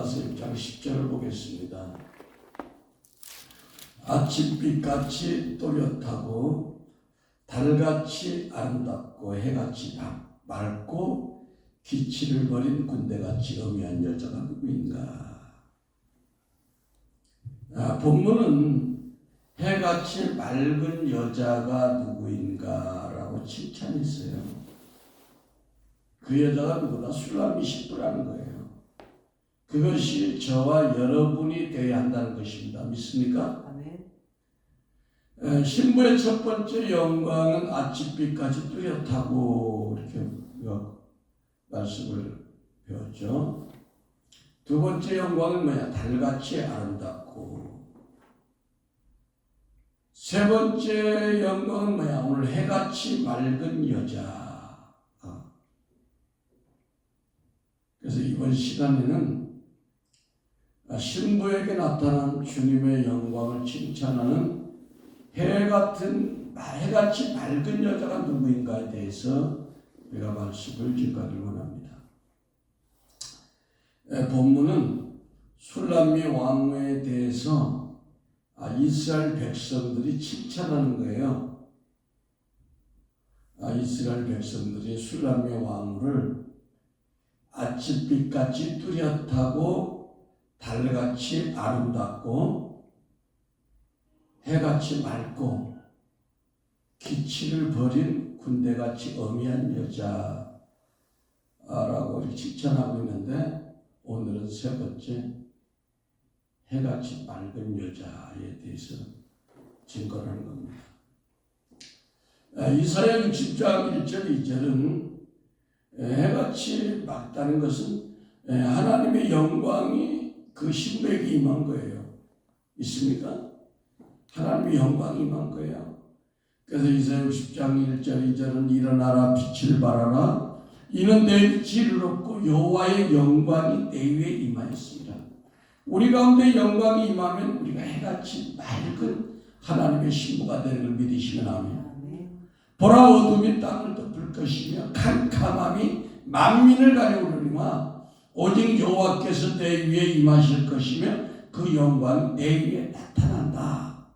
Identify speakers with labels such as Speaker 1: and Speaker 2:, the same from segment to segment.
Speaker 1: 요한일서 1장 10절을 보겠습니다. 아침빛같이 또렷하고 달같이 아름답고 해같이 맑고 기치를 버린 군대같이 엄미한 여자가 누구인가? 본문은 해같이 맑은 여자가 누구인가 라고 칭찬했어요. 그 여자가 누구나 술람이 신부라는 거예요. 그것이 저와 여러분이 되어야 한다는 것입니다. 믿습니까? 신부의 첫 번째 영광은 아침빛까지 뚜렷하고 이렇게 말씀을 배웠죠. 두 번째 영광은 뭐냐? 달같이 아름답고. 세 번째 영광은 뭐야? 오늘 해같이 맑은 여자. 그래서 이번 시간에는 신부에게 나타난 주님의 영광을 칭찬하는 해같이 맑은 여자가 누구인가에 대해서 우리가 말씀을 증가하길 원합니다. 본문은 술람미 왕후에 대해서 이스라엘 백성들이 칭찬하는 거예요. 이스라엘 백성들이 술람미 왕후를 아침빛같이 뚜렷하고 달같이 아름답고 해같이 맑고 기치를 버린 군대같이 엄미한 여자라고 칭찬하고 있는데, 오늘은 세 번째 해같이 맑은 여자에 대해서 증거하는 겁니다. 이사야 60장 1절 2절은 해같이 맑다는 것은 하나님의 영광이 그 신부에게 임한 거예요. 있습니까? 하나님의 영광이 임한 거예요. 그래서 이사야 60장 1절 2절은 일어나라 빛을 발하라 이는 내 빛이 이르렀고 여호와의 영광이 내 위에 임하였습니다. 우리 가운데 영광이 임하면 우리가 해같이 맑은 하나님의 신부가 되는 걸 믿으시면 아멘. 보라 어둠이 땅을 덮을 것이며 캄캄함이 만민을 가려오려니와 오직 여호와께서 내 위에 임하실 것이며 그 영광이 내 위에 나타난다.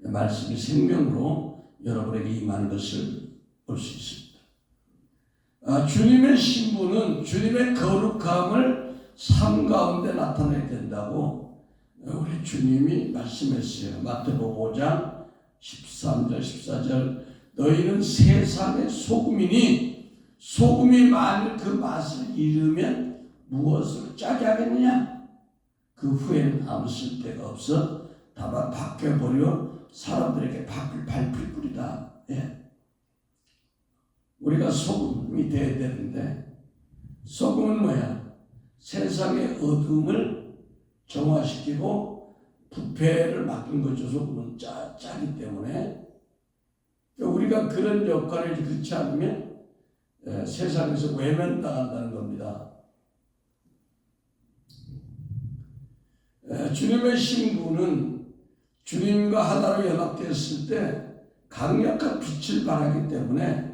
Speaker 1: 말씀이 생명으로 여러분에게 임하는 것을 볼 수 있습니다. 주님의 신부는 주님의 거룩함을 삶 가운데 나타내야 된다고 우리 주님이 말씀했어요. 마태복음 5장 13절 14절 너희는 세상의 소금이니 소금이 만일 그 맛을 잃으면 무엇을 짜게 하겠느냐? 그 후에는 아무 쓸데가 없어 다만 바뀌어버려 사람들에게 밟힐 뿐이다. 우리가 소금이 돼야 되는데, 소금은 뭐야? 세상의 어둠을 정화시키고 부패를 막는 거죠. 소금은 짜기 때문에. 우리가 그런 역할을 그렇지 않으면 세상에서 외면당한다는 겁니다. 주님의 신부는 주님과 하나로 연합되었을 때 강력한 빛을 발하기 때문에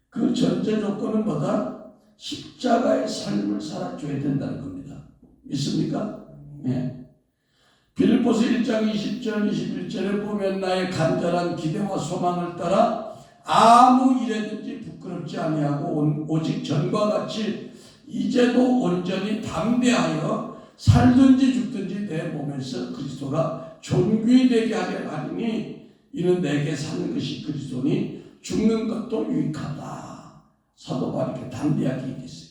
Speaker 1: 그 전제 조건은 뭐다? 십자가의 삶을 살아줘야 된다는 겁니다. 믿습니까? 빌립보서 1장 20절 21절에 보면 나의 간절한 기대와 소망을 따라 아무 일에든지 부끄럽지 아니하고 오직 전과 같이 이제도 온전히 담대하여 살든지 죽든지 내 몸에서 그리스도가 존귀 되게 하려 하리니 이는 내게 사는 것이 그리스도니 죽는 것도 유익하다. 사도 바울이 이렇게 담대하게 얘기했어요.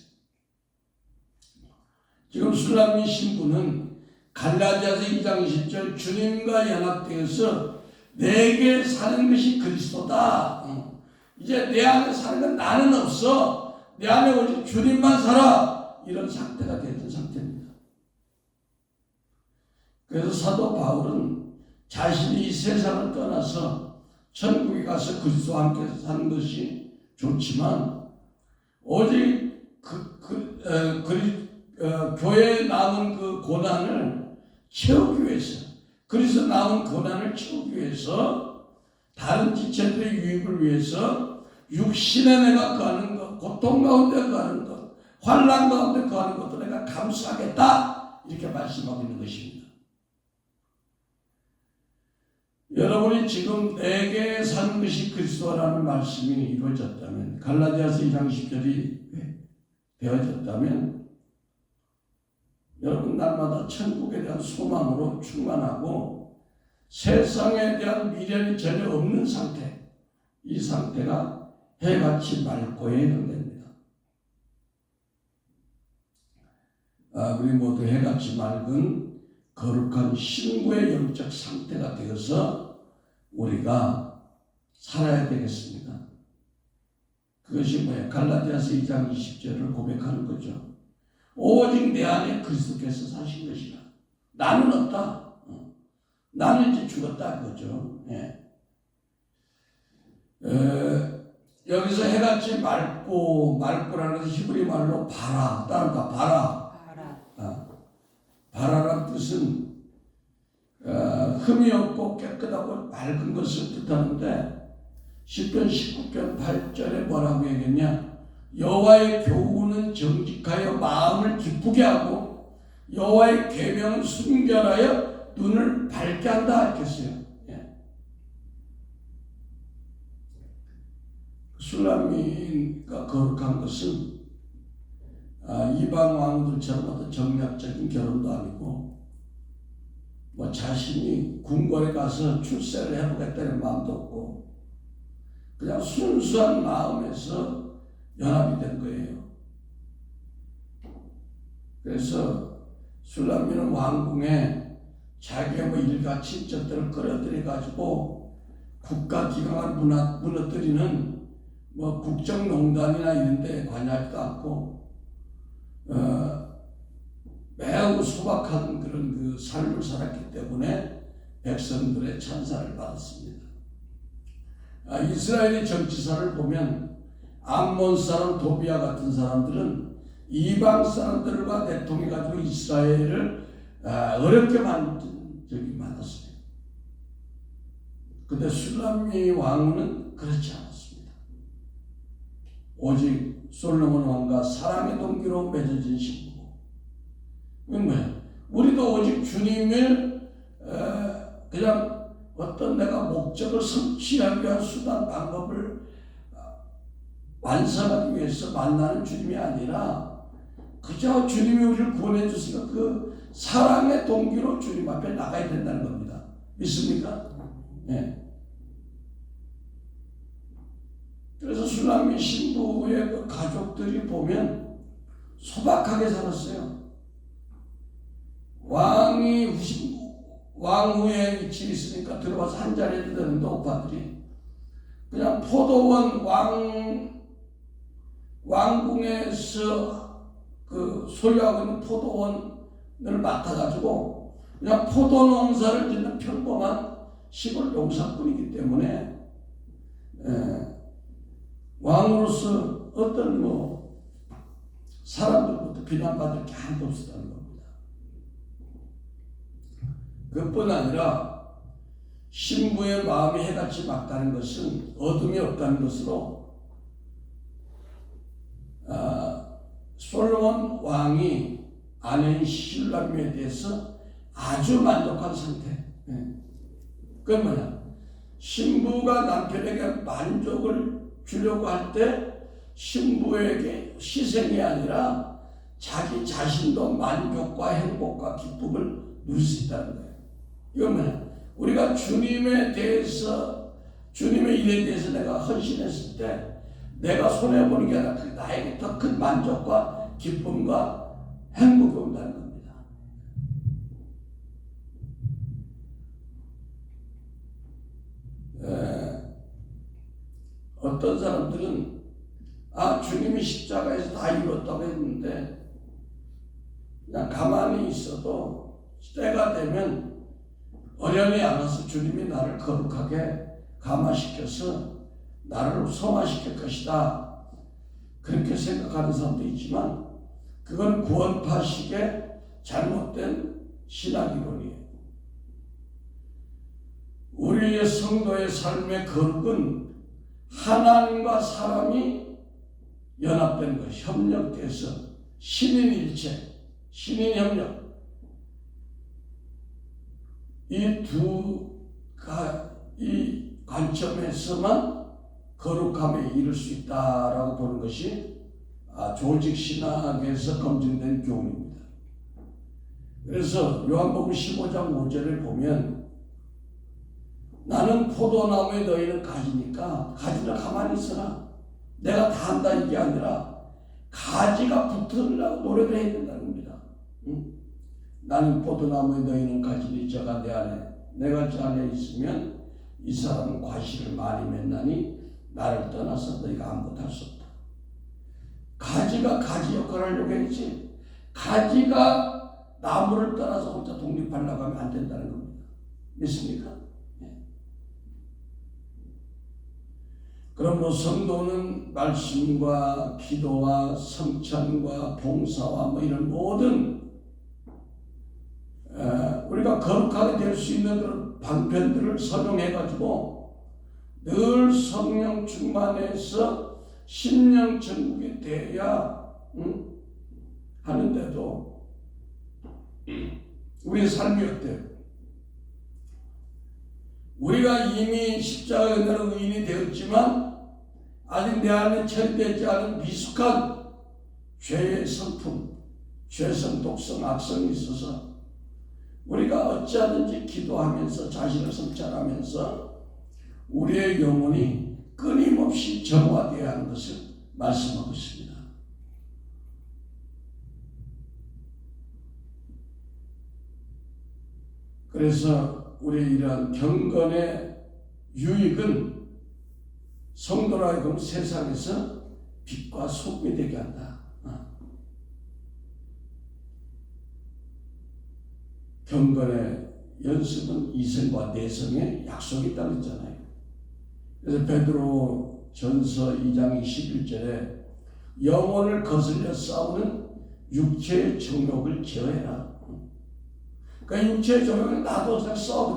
Speaker 1: 지금 술람미 신부는 갈라디아서 2장 20절 주님과 연합되어서 내게 사는 것이 그리스도다. 이제 내 안에 사는 건 나는 없어. 내 안에 오직 주님만 살아. 이런 상태가 됐던 상태입니다. 그래서 사도 바울은 자신이 이 세상을 떠나서 천국에 가서 그리스도와 함께 사는 것이 좋지만 오직 교회에 남은 그 고난을 채우기 위해서, 그래서 남은 고난을 채우기 위해서 다른 지체들의 유익을 위해서 육신의 내가 가는 것, 고통 가운데 가는 것, 환난 가운데 거하는 것도 내가 감수하겠다 이렇게 말씀하고 있는 것입니다. 여러분이 지금 내게 산 것이 그리스도라는 말씀이 이루어졌다면, 갈라디아서 2장 10절이 되어졌다면, 여러분 날마다 천국에 대한 소망으로 충만하고 세상에 대한 미련이 전혀 없는 상태, 이 상태가 해같이 맑고에 해당됩니다. 우리 모두 해같이 맑은 거룩한 신부의 영적 상태가 되어서 우리가 살아야 되겠습니다. 그것이 뭐예요? 갈라디아서 2장 20절을 고백하는 거죠. 오직 내 안에 그리스도께서 사신 것이라. 나는 없다. 나는 이제 죽었다 그거죠. 예. 여기서 해같이 맑고라는 것은 히브리 말로 바라, 따라가 바라. 바라란 뜻은 흠이 없고 깨끗하고 맑은 것을 뜻하는데, 시편 19편 8절에 뭐라고 얘기했냐? 여호와의 교훈은 정직하여 마음을 기쁘게 하고 여호와의 계명은 순결하여 눈을 밝게 한다 했겠어요. 예. 술람미가 거룩한 것은 이방 왕들처럼 어떤 정략적인 결혼도 아니고, 뭐 자신이 궁궐에 가서 출세를 해보겠다는 마음도 없고, 그냥 순수한 마음에서 연합이 된 거예요. 그래서 술람미는 왕궁에 자기의 뭐 일가 친척들을 끌어들여 가지고 국가기강을 무너뜨리는 뭐 국정농단이나 이런 데 관여하지도 않고, 매우 소박한 그런 그 삶을 살았기 때문에 백성들의 찬사를 받았습니다. 이스라엘의 정치사를 보면 암몬 사람 도비아 같은 사람들은 이방 사람들과 내통해가지고 이스라엘을 어렵게 만든 적이 많았어요. 근데 술람미 왕은 그렇지 않았습니다. 오직 솔로몬 왕과 사랑의 동기로 맺어진 신부고, 이건 뭐야? 우리도 오직 주님을 그냥 어떤 내가 목적을 성취하기 위한 수단 방법을 완성하기 위해서 만나는 주님이 아니라, 그저 주님이 우리를 구원해 주시니까 그 사랑의 동기로 주님 앞에 나가야 된다는 겁니다. 믿습니까? 네. 그래서 술람미 신부의 그 가족들이 보면 소박하게 살았어요. 왕 후에 위치에 있으니까 들어와서 한 자리 해도 되는데, 오빠들이 그냥 포도원 왕궁에서 그 소유하고 있는 포도원을 맡아가지고 그냥 포도 농사를 짓는 평범한 시골 농사꾼이기 때문에, 왕으로서 어떤 뭐 사람들부터 비난받을 게 하나도 없었다는 겁니다. 그뿐 아니라 신부의 마음이 해같이 맑다는 것은 어둠이 없다는 것으로, 솔로몬 왕이 아내인 술람미에 대해서 아주 만족한 상태. 그건 뭐냐? 신부가 남편에게 만족을 주려고 할 때 신부에게 희생이 아니라 자기 자신도 만족과 행복과 기쁨을 누릴 수 있다는 거예요. 이건 뭐냐? 우리가 주님의 일에 대해서 내가 헌신했을 때 내가 손해보는 게 아니라 나에게 더 큰 만족과 기쁨과 행복이 온다는 겁니다. 어떤 사람들은 주님이 십자가에서 다 이뤘다고 했는데, 그냥 가만히 있어도 때가 되면 어련히 알아서 주님이 나를 거룩하게 감화시켜서 나를 성화시킬 것이다, 그렇게 생각하는 사람도 있지만, 그건 구원파식의 잘못된 신학이론이에요. 우리의 성도의 삶의 거룩은 하나님과 사람이 연합된 것, 협력돼서 신인일체, 신인협력, 이 관점에서만 거룩함에 이를 수 있다라고 보는 것이 조직 신학에서 검증된 교훈입니다. 그래서 요한복음 15장 5절에 보면 나는 포도나무에 너희는 가지니까 가지는 가만히 있어라. 내가 다 한다 이게 아니라 가지가 붙으려고 노력을 해야 된다는 겁니다. 나는 포도나무에 너희는 가지니 저가 내 안에 내가 저 안에 있으면 이 사람은 과실을 많이 맺나니 나를 떠나서 너희가 아무것도 할 수 없다. 가지가 가지 역할을 하려고 했지 가지가 나무를 떠나서 혼자 독립하려고 하면 안 된다는 겁니다. 믿습니까? 그러므로 성도는 말씀과 기도와 성찬과 봉사와 뭐 이런 모든 우리가 거룩하게 될 수 있는 그런 방편들을 선용해가지고 늘 성령 충만해서 심령 천국이 돼야 하는데도 우리의 삶이 어때요? 우리가 이미 십자가 은혜로 의인이 되었지만 아직 내 안에 처리되지 않은 미숙한 죄의 성품, 죄성, 독성, 악성이 있어서 우리가 어찌하든지 기도하면서 자신을 성찰하면서 우리의 영혼이 끊임없이 정화되어야 하는 것을 말씀하고 있습니다. 그래서 우리의 이러한 경건의 유익은 성도로 하여금 세상에서 빛과 소금이 되게 한다. 경건의 연습은 이성과 내성의 약속이 있다고 했잖아요. 그래서 베드로 전서 2장 21절에 영혼을 거슬려 싸우는 육체의 정욕을 제어해라. 그러니까 육체의 정욕을 놔둬 그냥 싸워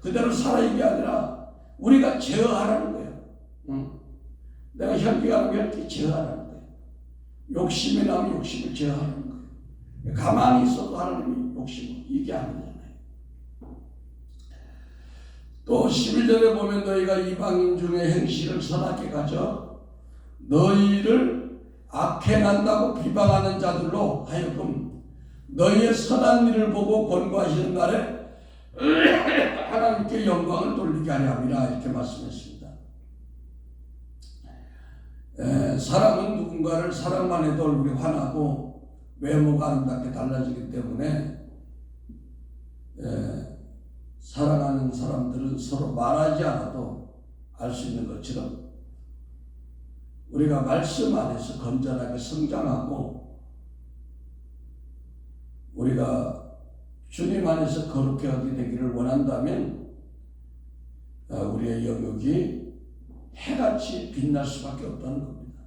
Speaker 1: 그대로 살아 이게 아니라 우리가 제어하라는 거예요. 내가 혈기가 나면 혈기 제어하라는 거예요. 욕심이 나면 욕심을 제어하라는 거예요. 가만히 있어도 하나님이 욕심을 이게 아니잖아요. 또 11절에 보면 너희가 이방인 중에 행실을 선하게 가져 너희를 악행한다고 비방하는 자들로 하여금 너희의 선한 일을 보고 권고하시는 날에 하나님께 영광을 돌리게 하려 함이라 이렇게 말씀했습니다. 사람은 누군가를 사랑만 해도 얼굴이 환하고 외모가 아름답게 달라지기 때문에 사랑하는 사람들은 서로 말하지 않아도 알 수 있는 것처럼 우리가 말씀 안에서 건전하게 성장하고 우리가 주님 안에서 거룩해 하게 되기를 원한다면 우리의 영역이 해같이 빛날 수밖에 없다는 겁니다.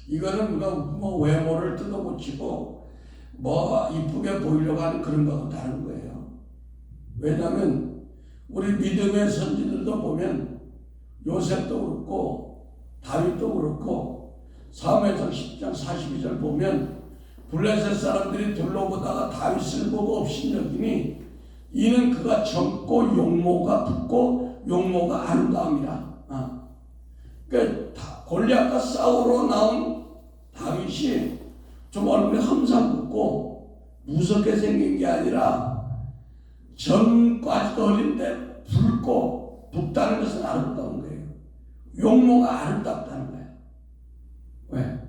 Speaker 1: 이거는 우리가 뭐 외모를 뜯어고치고 뭐 이쁘게 보이려고 하는 그런 거하고 다른 거예요. 왜냐하면 우리 믿음의 선지들도 보면 요셉도 그렇고 다윗도 그렇고 사무엘상 10장 42절 보면 블레셋 사람들이 둘러보다가 다윗을 보고 업신여기니 이는 그가 젊고 용모가 붓고 용모가 아름다움이라. 그러니까 골리앗과 싸우러 나온 다윗이 좀 얼굴에 험상 붓고 무섭게 생긴 게 아니라 전까지도 어린데 붉고 붓다는 것은 아름다운 거예요. 용모가 아름답다는 거예요. 왜?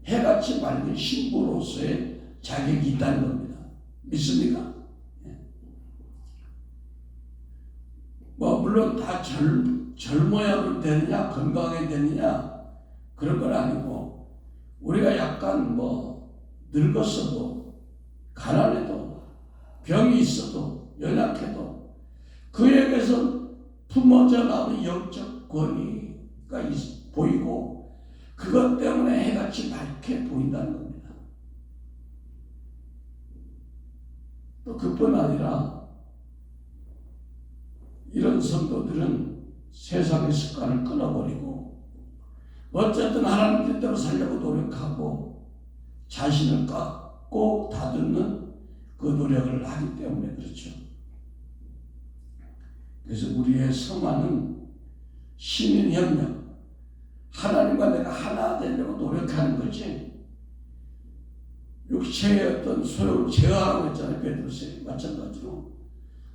Speaker 1: 해같이 맑은 신부로서의 자격이 있다는 겁니다. 믿습니까? 뭐 물론 다 젊어야 되느냐 건강해야 되느냐 그런 건 아니고 우리가 약간 뭐 늙었어도 가난해도 병이 있어도 연약해도 그에게서 품어져 나오는 영적 권위가 보이고 그것 때문에 해같이 밝게 보인다는 겁니다. 또 그뿐 아니라 이런 성도들은 세상의 습관을 끊어버리고 어쨌든 하나님 뜻대로 살려고 노력하고 자신을 깎고 다듬는 그 노력을 하기 때문에 그렇죠. 그래서 우리의 성화는 신인 협력, 하나님과 내가 하나 되려고 노력하는 거지, 육체의 어떤 소욕을 제어하라고 했잖아요. 베드로서 마찬가지로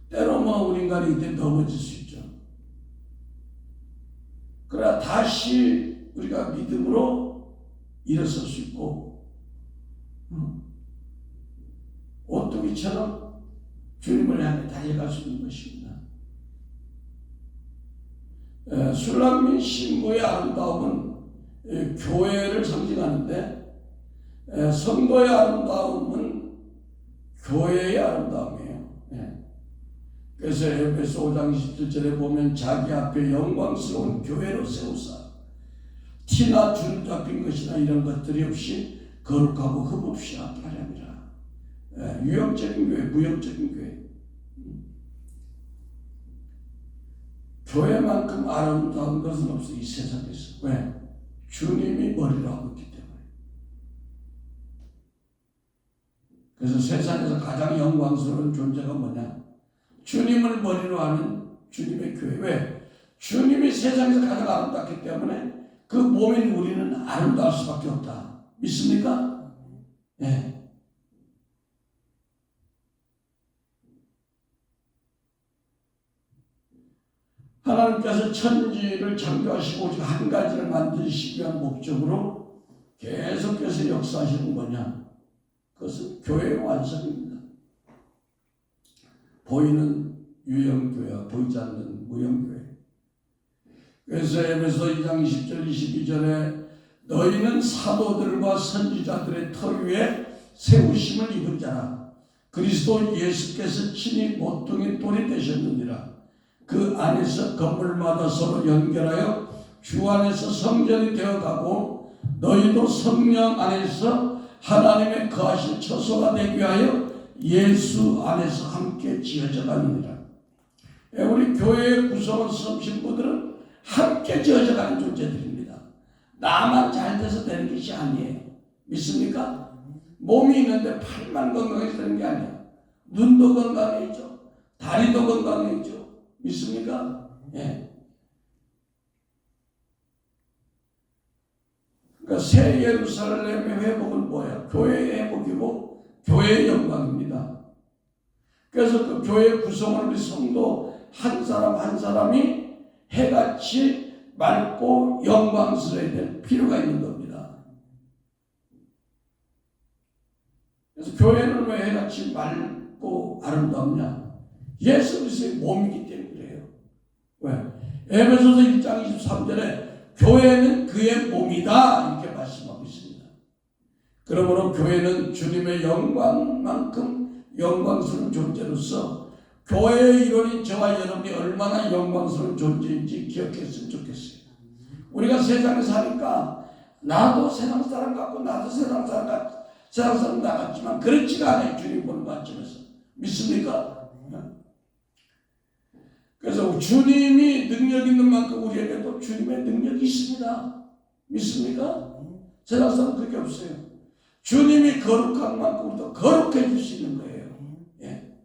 Speaker 1: 때로 우리 인간이 이때 넘어질 수 있죠. 그러나 다시 우리가 믿음으로 일어설 수 있고, 오뚜기처럼 주님을 향해 달려갈 수 있는 것입니다. 술람민 신부의 아름다움은 교회를 상징하는데, 성도의 아름다움은 교회의 아름다움이에요. 그래서 에베소 5장 27절에 보면 자기 앞에 영광스러운 교회로 세우사 티나 주름 잡힌 것이나 이런 것들이 없이 거룩하고 흠없이 하게 하렵니다. 유형적인 교회, 무형적인 교회. 교회만큼 아름다운 것은 없어, 이 세상에서. 왜? 주님이 머리로 하고 있기 때문에. 그래서 세상에서 가장 영광스러운 존재가 뭐냐? 주님을 머리로 하는 주님의 교회. 왜? 주님이 세상에서 가장 아름답기 때문에 그 몸인 우리는 아름다울 수밖에 없다. 믿습니까? 네. 하나님께서 천지를 창조하시고 오직 한 가지를 만드시기 위한 목적으로 계속해서 역사하시는 거냐? 그것은 교회의 완성입니다. 보이는 유형교회와 보이지 않는 무형교회. 그래서 에베소 2장 20절 22절에 너희는 사도들과 선지자들의 터 위에 세우심을 입은 자라. 그리스도 예수께서 친히 모퉁이 돌이 되셨느니라. 그 안에서 건물마다 서로 연결하여 주 안에서 성전이 되어가고 너희도 성령 안에서 하나님의 거하실 처소가 되기 위하여 예수 안에서 함께 지어져 가느니라. 우리 교회의 구성원 신부들은 함께 지어져 가는 존재들입니다. 나만 잘 돼서 되는 것이 아니에요. 믿습니까? 몸이 있는데 팔만 건강해서 되는 게 아니에요. 눈도 건강해져, 다리도 건강해져. 믿습니까? 예. 그러니까 새 예루살렘의 회복은 뭐예요? 교회의 회복이고 교회의 영광입니다. 그래서 그 교회 구성원 우리 성도 한 사람 한 사람이 해같이 맑고 영광스러워야 될 필요가 있는 겁니다. 그래서 교회는 왜 해같이 맑고 아름답냐? 예수 그리스도의 몸이기 때문에 그래요. 왜? 에베소서 1장 23절에 교회는 그의 몸이다 이렇게 말씀하고 있습니다. 그러므로 교회는 주님의 영광만큼 영광스러운 존재로서 교회의 일원인 저와 여러분이 얼마나 영광스러운 존재인지 기억했으면 좋겠어요. 우리가 세상에 사니까 나도 세상 사람 같고 나도 세상 사람 나같지만 그렇지가 않아요. 주님 보는 관점에서. 믿습니까? 그래서 주님이 능력 있는 만큼 우리에게도 주님의 능력이 있습니다. 믿습니까? 세상 사람 그게 없어요. 주님이 거룩한 만큼 우리도 거룩해질 수 있는 거예요. 예.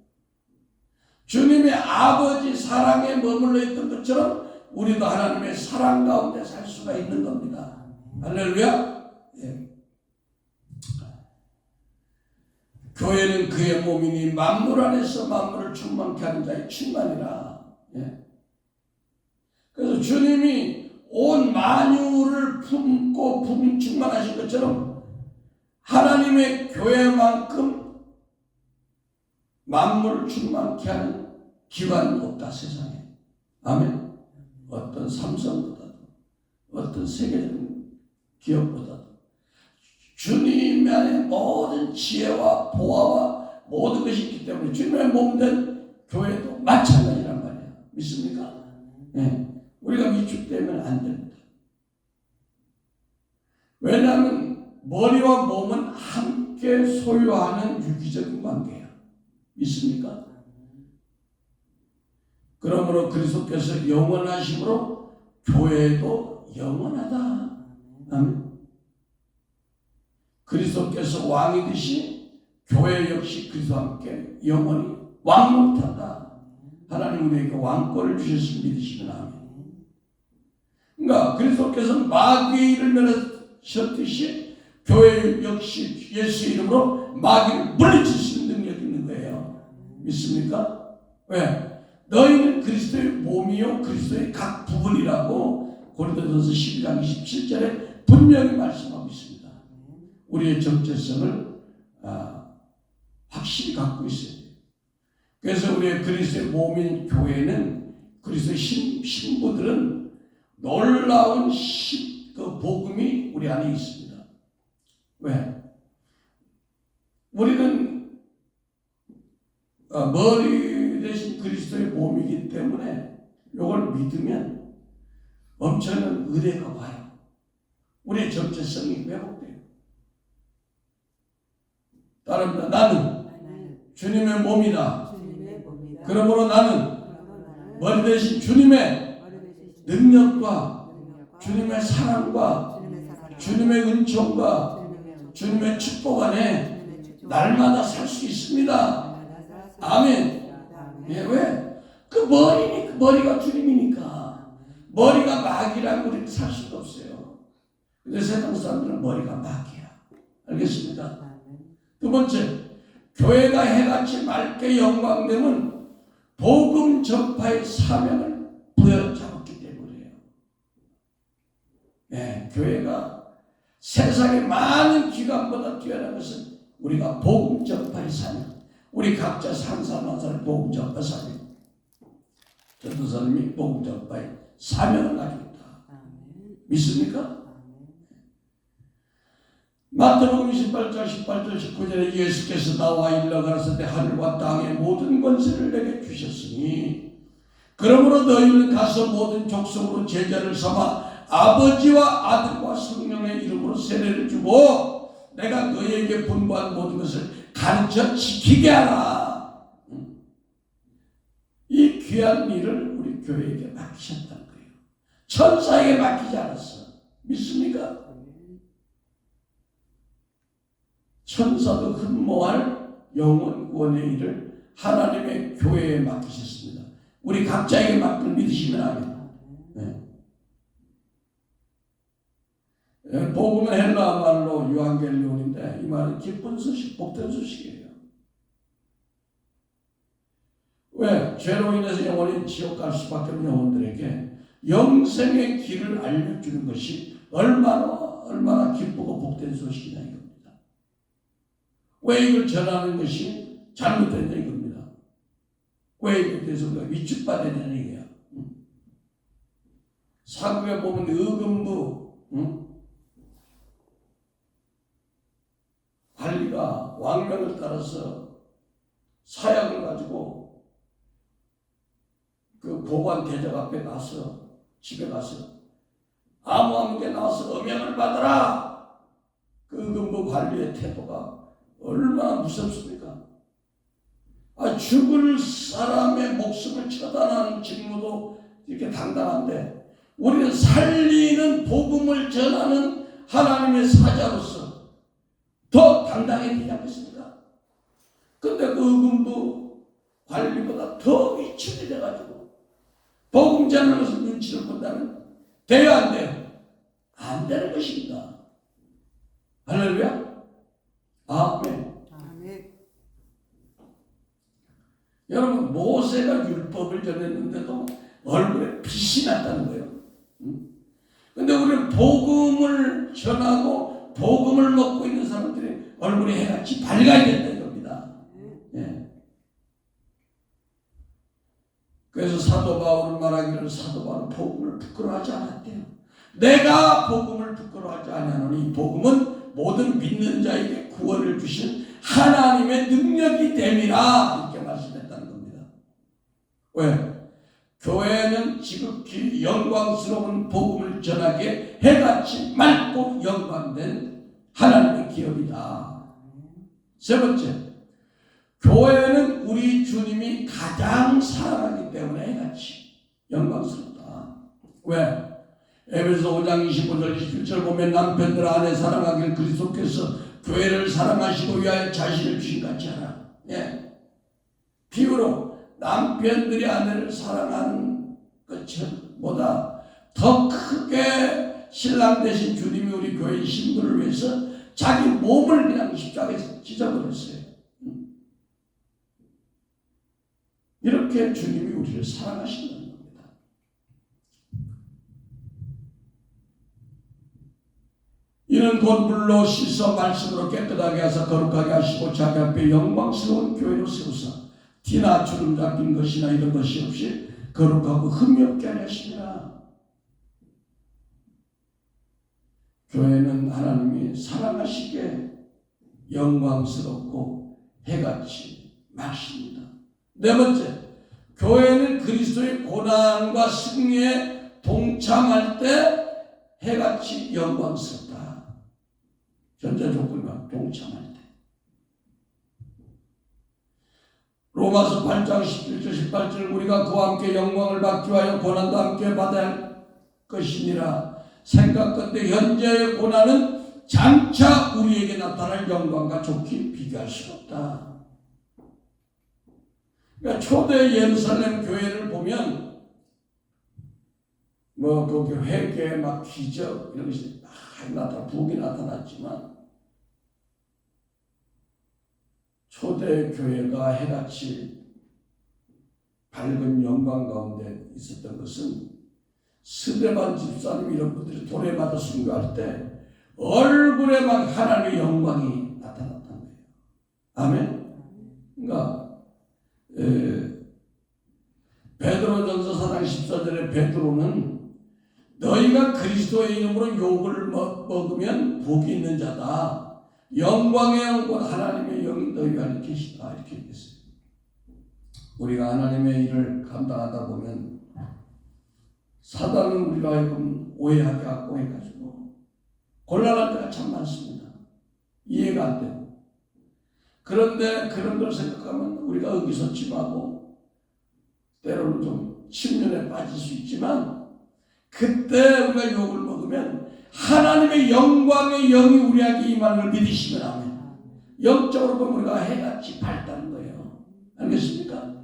Speaker 1: 주님의 아버지 사랑에 머물러 있던 것처럼 우리도 하나님의 사랑 가운데 살 수가 있는 겁니다. 할렐루야. 예. 교회는 그의 몸이니 만물 안에서 만물을 충만케 하는 자의 충만이라. 예. 그래서 주님이 온 만유를 품고 충만하신 것처럼 하나님의 교회만큼 만물을 충만케 하는 기관은 없다 세상에. 아멘. 어떤 삼성보다도 어떤 세계적인 기업보다도 주님 안에 모든 지혜와 보화와 모든 것이 있기 때문에 주님의 몸된 교회도 마찬가지란 말이에요. 믿습니까? 네. 우리가 위축되면 안 됩니다. 왜냐하면 머리와 몸은 함께 소유하는 유기적인 관계예요. 믿습니까? 그러므로 그리스도께서 영원하심으로 교회도 영원하다. 아멘. 그리스도께서 왕이듯이 교회 역시 그리스도와 함께 영원히 왕노릇한다. 하나님 우리에게 왕권을 주셨음을 믿으시면 아멘. 그러니까 그리스도께서 마귀의 일을 멸하셨듯이 교회 역시 예수의 이름으로 마귀를 물리칠 수 있는 능력이 있는 거예요. 믿습니까? 왜? 너희는 그리스도의 몸이요 그리스도의 각 부분이라고 고린도전서 12장 27절에 분명히 말씀하고 있습니다. 우리의 정체성을 확실히 갖고 있어요. 그래서 우리의 그리스도의 몸인 교회는 그리스도의 신부들은 놀라운 그 복음이 우리 안에 있습니다. 왜? 우리는 머리 대신 그리스도의 몸이기 때문에 이걸 믿으면 엄청난 은혜가 와요. 우리의 정체성이 회복돼요. 따릅니다. 나는 주님의 몸이다. 그러므로 나는 머리 대신 주님의 능력과 주님의 사랑과 주님의 은총과 주님의 축복 안에 날마다 살 수 있습니다. 아멘. 예, 왜? 그 머리가 주님이니까. 머리가 마귀라고 우리는 살 수가 없어요. 근데 세상 사람들은 머리가 마귀야. 알겠습니까? 두 번째, 교회가 해같이 맑게 영광되면 복음 전파의 사명을 부여잡았기 때문이에요. 네, 교회가 세상의 많은 기관보다 뛰어난 것은 우리가 복음 전파의 사명, 우리 각자 산 사람 한 사람 복음 전파 사명, 전도사님이 복음 전파의 사명을 가지고 있다. 믿습니까? 마태복음 18장 19절에 예수께서 나와 일러 가라사대 하늘과 땅의 모든 권세를 내게 주셨으니 그러므로 너희는 가서 모든 족속으로 제자를 삼아 아버지와 아들과 성령의 이름으로 세례를 주고 내가 너희에게 분부한 모든 것을 가르쳐 지키게 하라. 이 귀한 일을 우리 교회에게 맡기셨다는 거예요. 천사에게 맡기지 않았어. 믿습니까? 천사도 흠모할 영원 구원의 일을 하나님의 교회에 맡기셨습니다. 우리 각자에게 맡길 믿으시면 아멘. 네. 복음은 헬라 말로 유앙겔리온인데 이 말은 기쁜 소식, 복된 소식이에요. 왜? 죄로 인해서 영원히 지옥 갈 수밖에 없는 영혼들에게 영생의 길을 알려주는 것이 얼마나 기쁘고 복된 소식이냐 이겁니다. 왜 이걸 전하는 것이 잘못됐냐 이겁니다. 왜 이것에 대해서 우리가 위축받았냐는 얘기야. 사극에 보면 의금부 관리가 왕명을 따라서 사약을 가지고 그 보관 대적 앞에 가서 집에 가서 아무한테 나와서 음양을 받아라. 그 의금부 관리의 태도가 얼마나 무섭습니까? 죽을 사람의 목숨을 처단하는 직무도 이렇게 당당한데 우리는 살리는 복음을 전하는 하나님의 사자로서 더 당당해야 되지 않겠습니까? 근데 그 의금부 관리보다 더 위축이 돼가지고 복음 전하는 것을 눈치를 본다면 돼요 안 돼요? 안 되는 것입니다. 할렐루야. 아멘. 여러분 모세가 율법을 전했는데도 얼굴에 빛이 났다는 거예요. 근데 우리는 복음을 전하고 복음을 먹고 있는 사람들이 얼굴에 해같이 밝아야 된다는 겁니다. 예. 그래서 사도 바울은 말하기를 사도 바울은 복음을 부끄러워하지 않았대요. 내가 복음을 부끄러워하지 않으니 이 복음은 모든 믿는 자에게 구원을 주신 하나님의 능력이 됨이라 이렇게 말씀했다는 겁니다. 왜? 교회는 지극히 영광스러운 복음을 전하기에 해같이 맑고 영광된 하나님의 기업이다. 세 번째, 교회는 우리 주님이 가장 사랑하기 때문에 해같이 영광스럽다. 왜? 에베소 5장 25절 27절 보면 남편들 아내 사랑하길 그리스도께서 교회를 사랑하시고 위하여 자신을 주신 같이 하라. 예. 비유로 남편들이 아내를 사랑하는 것보다 더 크게 신랑 대신 주님이 우리 교회 신부를 위해서 자기 몸을 그냥 십자가에서 찢어버렸어요. 이렇게 주님이 우리를 사랑하신다는 겁니다. 이는 곧 물로 씻어 말씀으로 깨끗하게 하사 거룩하게 하시고 자기 앞에 영광스러운 교회로 세우사 티나 주름 잡힌 것이나 이런 것이 없이 거룩하고 흠이 없게 하시니라. 교회는 하나님이 사랑하시기에 영광스럽고 해같이 맑습니다. 네 번째, 교회는 그리스도의 고난과 승리에 동참할 때 해같이 영광스럽다. 전제 조건과 동참할 때. 로마서 8장 17절 18절 우리가 그와 함께 영광을 받기 위하여 고난도 함께 받아야 할 것이니라. 생각건대 현재의 고난은 장차 우리에게 나타날 영광과 좋게 비교할 수 없다. 그러니까 초대 예루살렘 교회를 보면 거기 회개 막 기적 이런 것이 북이 나타났지만 초대 교회가 해같이 밝은 영광 가운데 있었던 것은 스데반 집사님 이런 분들이 돌에 맞아 순교할 때 얼굴에 막 하나님의 영광이 나타났다는 거예요. 아멘. 그러니까 베드로전서 4장 14절에 베드로는 너희가 그리스도의 이름으로 욕을 먹으면 복이 있는 자다. 영광의 영권 하나님의 영이 너희 안에 계시다. 이렇게 얘기했어요. 우리가 하나님의 일을 감당하다 보면 사단은 우리가 하여금 오해하게 하고 해가지고 곤란할 때가 참 많습니다. 이해가 안 되고. 그런데 그런 걸 생각하면 우리가 의기소침하고 때로는 좀 침륜에 빠질 수 있지만 그때 우리가 욕을 먹으면 하나님의 영광의 영이 우리에게 임하는 걸 믿으시면 아멘. 영적으로 보면 우리가 해같이 밝다는 거예요. 알겠습니까?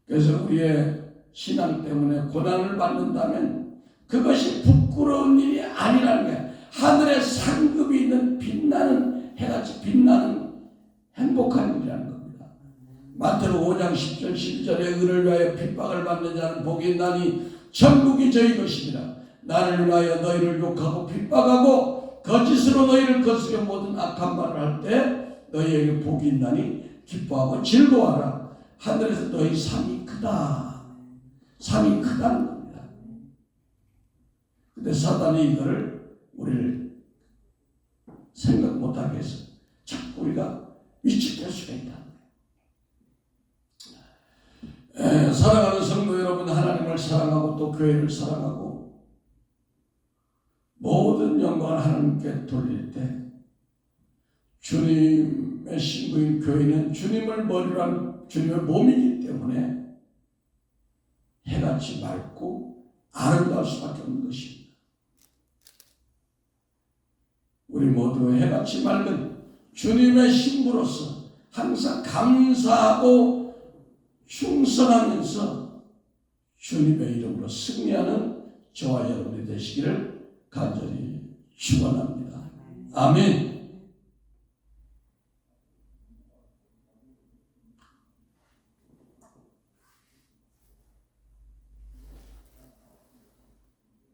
Speaker 1: 그래서 우리의 신앙 때문에 고난을 받는다면 그것이 부끄러운 일이 아니라는 거예요. 하늘에 상급이 있는 빛나는 해같이 빛나는 행복한 일이라는 겁니다. 마태복음 5장 10절 11절에 의를 위하여 핍박을 받는 자는 복이 있나니 천국이 저희 것입니다. 나를 위하여 너희를 욕하고 핍박하고 거짓으로 너희를 거스려 모든 악한 말을 할 때 너희에게 복이 있나니 기뻐하고 즐거워하라. 하늘에서 너희 상이 크다. 상이 크다는 겁니다. 근데 사단이 이거를 우리를 생각 못하게 해서 자꾸 우리가 위축될 수가 있다. 사랑하는 성도 여러분, 하나님을 사랑하고 또 교회를 사랑하고 모든 영광을 하나님께 돌릴 때 주님의 신부인 교회는 주님을 머리로 한 주님의 몸이기 때문에 해같이 맑고 아름다울 수밖에 없는 것입니다. 우리 모두 해같이 맑은 주님의 신부로서 항상 감사하고 충성하면서 주님의 이름으로 승리하는 저와 여러분이 되시기를 간절히 축원합니다. 아멘.